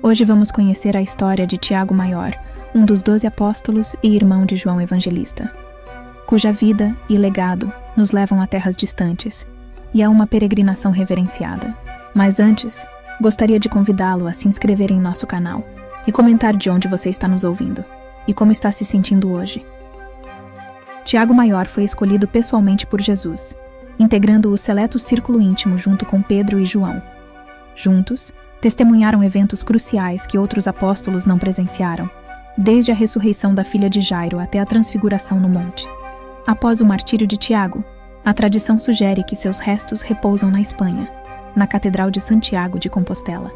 Hoje vamos conhecer a história de Tiago Maior, um dos 12 apóstolos e irmão de João Evangelista, cuja vida e legado nos levam a terras distantes e a uma peregrinação reverenciada. Mas antes, gostaria de convidá-lo a se inscrever em nosso canal e comentar de onde você está nos ouvindo e como está se sentindo hoje. Tiago Maior foi escolhido pessoalmente por Jesus, integrando o seleto círculo íntimo junto com Pedro e João. Juntos, testemunharam eventos cruciais que outros apóstolos não presenciaram, desde a ressurreição da filha de Jairo até a transfiguração no monte. Após o martírio de Tiago, a tradição sugere que seus restos repousam na Espanha, na Catedral de Santiago de Compostela.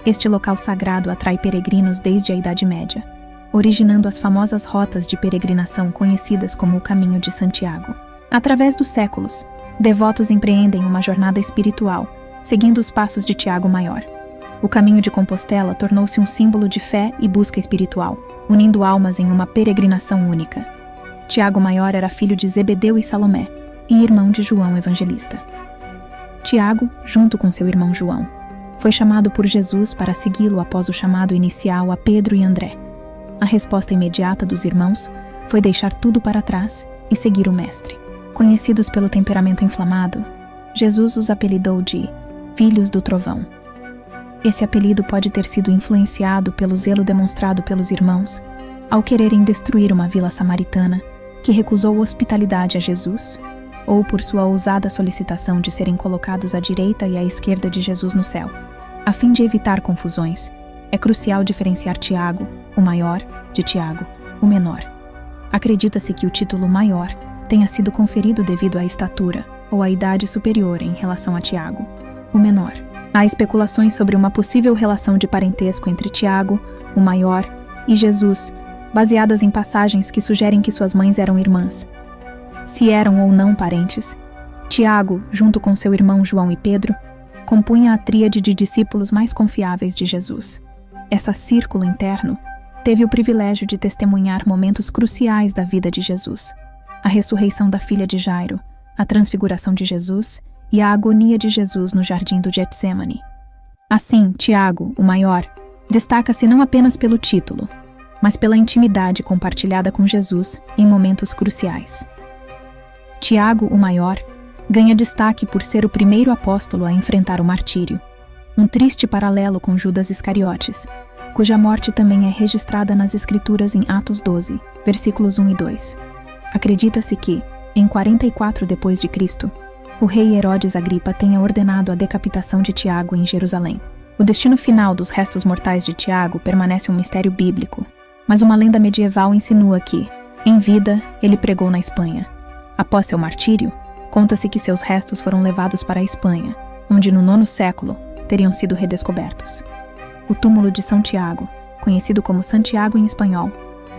Este local sagrado atrai peregrinos desde a Idade Média, originando as famosas rotas de peregrinação conhecidas como o Caminho de Santiago. Através dos séculos, devotos empreendem uma jornada espiritual, seguindo os passos de Tiago Maior. O Caminho de Compostela tornou-se um símbolo de fé e busca espiritual, unindo almas em uma peregrinação única. Tiago Maior era filho de Zebedeu e Salomé, e irmão de João Evangelista. Tiago, junto com seu irmão João, foi chamado por Jesus para segui-lo após o chamado inicial a Pedro e André. A resposta imediata dos irmãos foi deixar tudo para trás e seguir o Mestre. Conhecidos pelo temperamento inflamado, Jesus os apelidou de Filhos do Trovão. Esse apelido pode ter sido influenciado pelo zelo demonstrado pelos irmãos ao quererem destruir uma vila samaritana que recusou hospitalidade a Jesus, ou por sua ousada solicitação de serem colocados à direita e à esquerda de Jesus no céu. A fim de evitar confusões, é crucial diferenciar Tiago, o maior, de Tiago, o menor. Acredita-se que o título maior tenha sido conferido devido à estatura ou à idade superior em relação a Tiago, o menor. Há especulações sobre uma possível relação de parentesco entre Tiago, o maior, e Jesus, baseadas em passagens que sugerem que suas mães eram irmãs. Se eram ou não parentes, Tiago, junto com seu irmão João e Pedro, compunha a tríade de discípulos mais confiáveis de Jesus. Essa círculo interno teve o privilégio de testemunhar momentos cruciais da vida de Jesus: a ressurreição da filha de Jairo, a transfiguração de Jesus e a agonia de Jesus no jardim do Getsêmani. Assim, Tiago, o maior, destaca-se não apenas pelo título, mas pela intimidade compartilhada com Jesus em momentos cruciais. Tiago, o maior, ganha destaque por ser o primeiro apóstolo a enfrentar o martírio, um triste paralelo com Judas Iscariotes, cuja morte também é registrada nas Escrituras em Atos 12, versículos 1 e 2. Acredita-se que, em 44 d.C., o rei Herodes Agripa tenha ordenado a decapitação de Tiago em Jerusalém. O destino final dos restos mortais de Tiago permanece um mistério bíblico, mas uma lenda medieval insinua que, em vida, ele pregou na Espanha. Após seu martírio, conta-se que seus restos foram levados para a Espanha, onde no 9º século teriam sido redescobertos. O túmulo de São Tiago, conhecido como Santiago em espanhol,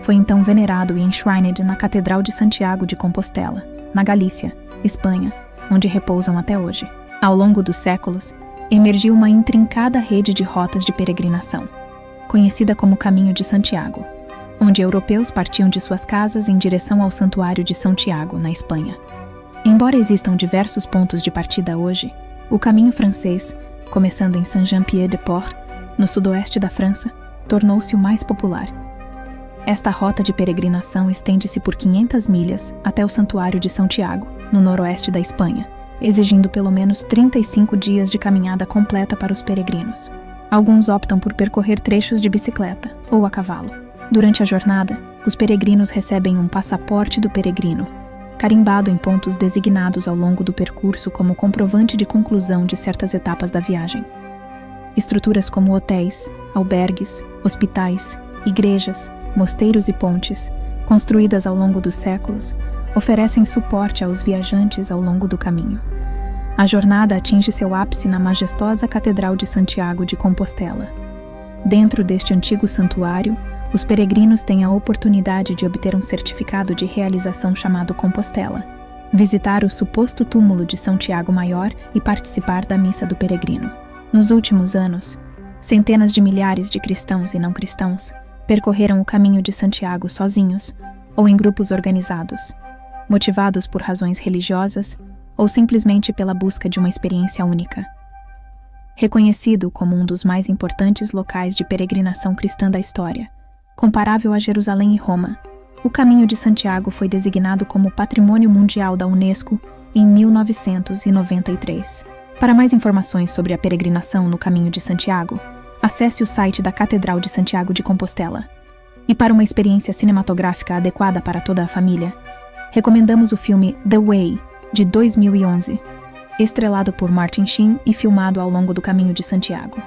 foi então venerado e enshrined na Catedral de Santiago de Compostela, na Galícia, Espanha, onde repousam até hoje. Ao longo dos séculos, emergiu uma intrincada rede de rotas de peregrinação, conhecida como Caminho de Santiago, onde europeus partiam de suas casas em direção ao Santuário de São Tiago, na Espanha. Embora existam diversos pontos de partida hoje, o caminho francês, começando em Saint-Jean-Pied-de-Port, no sudoeste da França, tornou-se o mais popular. Esta rota de peregrinação estende-se por 500 milhas até o Santuário de São Tiago, no noroeste da Espanha, exigindo pelo menos 35 dias de caminhada completa para os peregrinos. Alguns optam por percorrer trechos de bicicleta ou a cavalo. Durante a jornada, os peregrinos recebem um passaporte do peregrino, carimbado em pontos designados ao longo do percurso como comprovante de conclusão de certas etapas da viagem. Estruturas como hotéis, albergues, hospitais, igrejas, mosteiros e pontes, construídas ao longo dos séculos, oferecem suporte aos viajantes ao longo do caminho. A jornada atinge seu ápice na majestosa Catedral de Santiago de Compostela. Dentro deste antigo santuário, os peregrinos têm a oportunidade de obter um certificado de realização chamado Compostela, visitar o suposto túmulo de São Tiago Maior e participar da missa do peregrino. Nos últimos anos, centenas de milhares de cristãos e não cristãos percorreram o Caminho de Santiago sozinhos ou em grupos organizados, motivados por razões religiosas ou simplesmente pela busca de uma experiência única. reconhecido como um dos mais importantes locais de peregrinação cristã da história. Comparável a Jerusalém e Roma, o Caminho de Santiago foi designado como Patrimônio Mundial da Unesco em 1993. Para mais informações sobre a peregrinação no Caminho de Santiago, acesse o site da Catedral de Santiago de Compostela. E para uma experiência cinematográfica adequada para toda a família, recomendamos o filme The Way, de 2011, estrelado por Martin Sheen e filmado ao longo do Caminho de Santiago.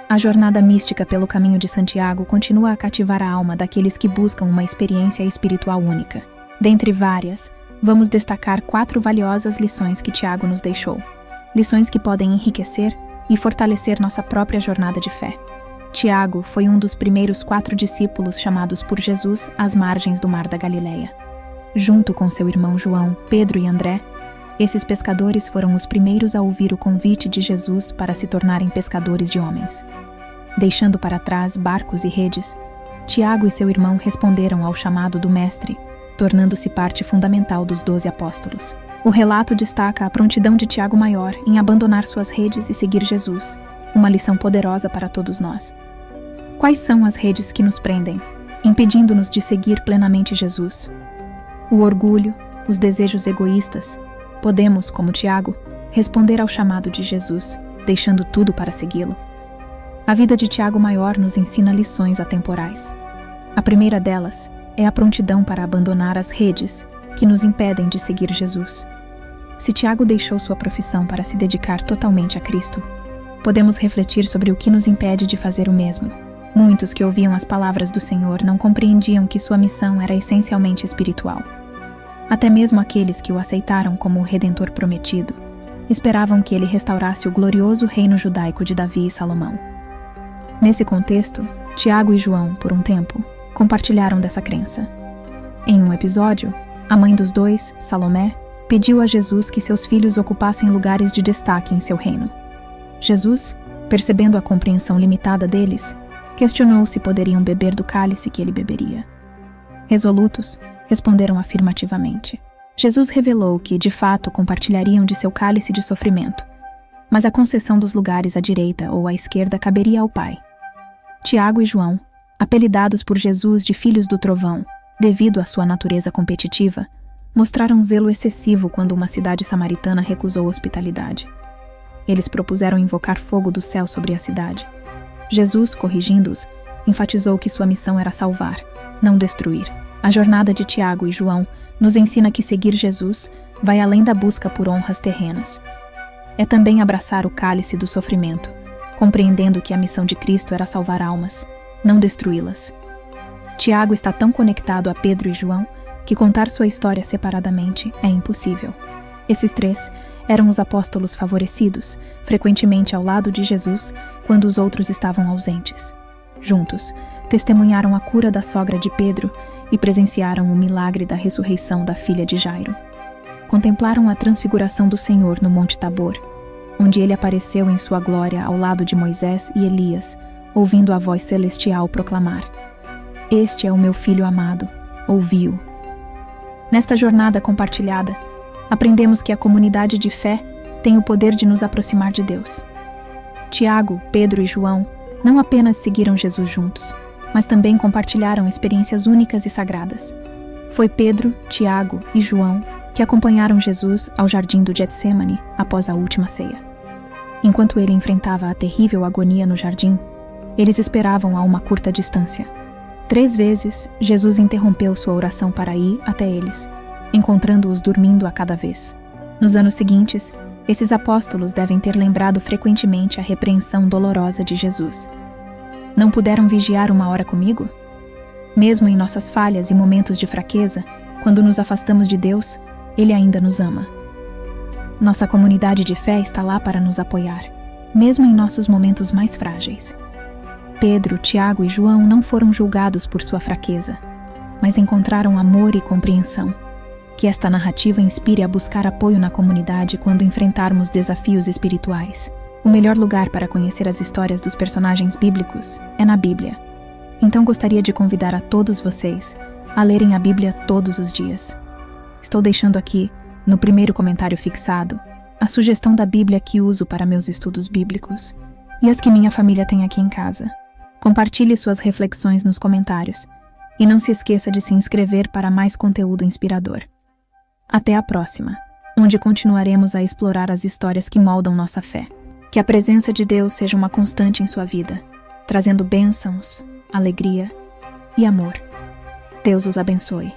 A jornada mística pelo Caminho de Santiago continua a cativar a alma daqueles que buscam uma experiência espiritual única. Dentre várias, vamos destacar 4 valiosas lições que Tiago nos deixou. Lições que podem enriquecer e fortalecer nossa própria jornada de fé. Tiago foi um dos primeiros 4 discípulos chamados por Jesus às margens do Mar da Galileia. Junto com seu irmão João, Pedro e André, esses pescadores foram os primeiros a ouvir o convite de Jesus para se tornarem pescadores de homens. Deixando para trás barcos e redes, Tiago e seu irmão responderam ao chamado do Mestre, tornando-se parte fundamental dos 12 apóstolos. O relato destaca a prontidão de Tiago Maior em abandonar suas redes e seguir Jesus, uma lição poderosa para todos nós. Quais são as redes que nos prendem, impedindo-nos de seguir plenamente Jesus? O orgulho, os desejos egoístas. Podemos, como Tiago, responder ao chamado de Jesus, deixando tudo para segui-lo. A vida de Tiago Maior nos ensina lições atemporais. A primeira delas é a prontidão para abandonar as redes que nos impedem de seguir Jesus. Se Tiago deixou sua profissão para se dedicar totalmente a Cristo, podemos refletir sobre o que nos impede de fazer o mesmo. Muitos que ouviam as palavras do Senhor não compreendiam que sua missão era essencialmente espiritual. Até mesmo aqueles que o aceitaram como o Redentor prometido, esperavam que ele restaurasse o glorioso reino judaico de Davi e Salomão. Nesse contexto, Tiago e João, por um tempo, compartilharam dessa crença. Em um episódio, a mãe dos dois, Salomé, pediu a Jesus que seus filhos ocupassem lugares de destaque em seu reino. Jesus, percebendo a compreensão limitada deles, questionou se poderiam beber do cálice que ele beberia. Resolutos, responderam afirmativamente. Jesus revelou que, de fato, compartilhariam de seu cálice de sofrimento, mas a concessão dos lugares à direita ou à esquerda caberia ao Pai. Tiago e João, apelidados por Jesus de filhos do trovão, devido à sua natureza competitiva, mostraram zelo excessivo quando uma cidade samaritana recusou hospitalidade. Eles propuseram invocar fogo do céu sobre a cidade. Jesus, corrigindo-os, enfatizou que sua missão era salvar, não destruir. A jornada de Tiago e João nos ensina que seguir Jesus vai além da busca por honras terrenas. É também abraçar o cálice do sofrimento, compreendendo que a missão de Cristo era salvar almas, não destruí-las. Tiago está tão conectado a Pedro e João que contar sua história separadamente é impossível. Esses 3 eram os apóstolos favorecidos, frequentemente ao lado de Jesus, quando os outros estavam ausentes. Juntos, testemunharam a cura da sogra de Pedro e presenciaram o milagre da ressurreição da filha de Jairo. Contemplaram a transfiguração do Senhor no Monte Tabor, onde ele apareceu em sua glória ao lado de Moisés e Elias, ouvindo a voz celestial proclamar: "Este é o meu filho amado, ouvi-o." Nesta jornada compartilhada, aprendemos que a comunidade de fé tem o poder de nos aproximar de Deus. Tiago, Pedro e João não apenas seguiram Jesus juntos, mas também compartilharam experiências únicas e sagradas. Foi Pedro, Tiago e João que acompanharam Jesus ao jardim do Getsêmani após a última ceia. Enquanto ele enfrentava a terrível agonia no jardim, eles esperavam a uma curta distância. 3 vezes, Jesus interrompeu sua oração para ir até eles, encontrando-os dormindo a cada vez. Nos anos seguintes, esses apóstolos devem ter lembrado frequentemente a repreensão dolorosa de Jesus. Não puderam vigiar 1 hora comigo? Mesmo em nossas falhas e momentos de fraqueza, quando nos afastamos de Deus, Ele ainda nos ama. Nossa comunidade de fé está lá para nos apoiar, mesmo em nossos momentos mais frágeis. Pedro, Tiago e João não foram julgados por sua fraqueza, mas encontraram amor e compreensão. Que esta narrativa inspire a buscar apoio na comunidade quando enfrentarmos desafios espirituais. O melhor lugar para conhecer as histórias dos personagens bíblicos é na Bíblia. Então gostaria de convidar a todos vocês a lerem a Bíblia todos os dias. Estou deixando aqui, no primeiro comentário fixado, a sugestão da Bíblia que uso para meus estudos bíblicos e as que minha família tem aqui em casa. Compartilhe suas reflexões nos comentários e não se esqueça de se inscrever para mais conteúdo inspirador. Até a próxima, onde continuaremos a explorar as histórias que moldam nossa fé. Que a presença de Deus seja uma constante em sua vida, trazendo bênçãos, alegria e amor. Deus os abençoe.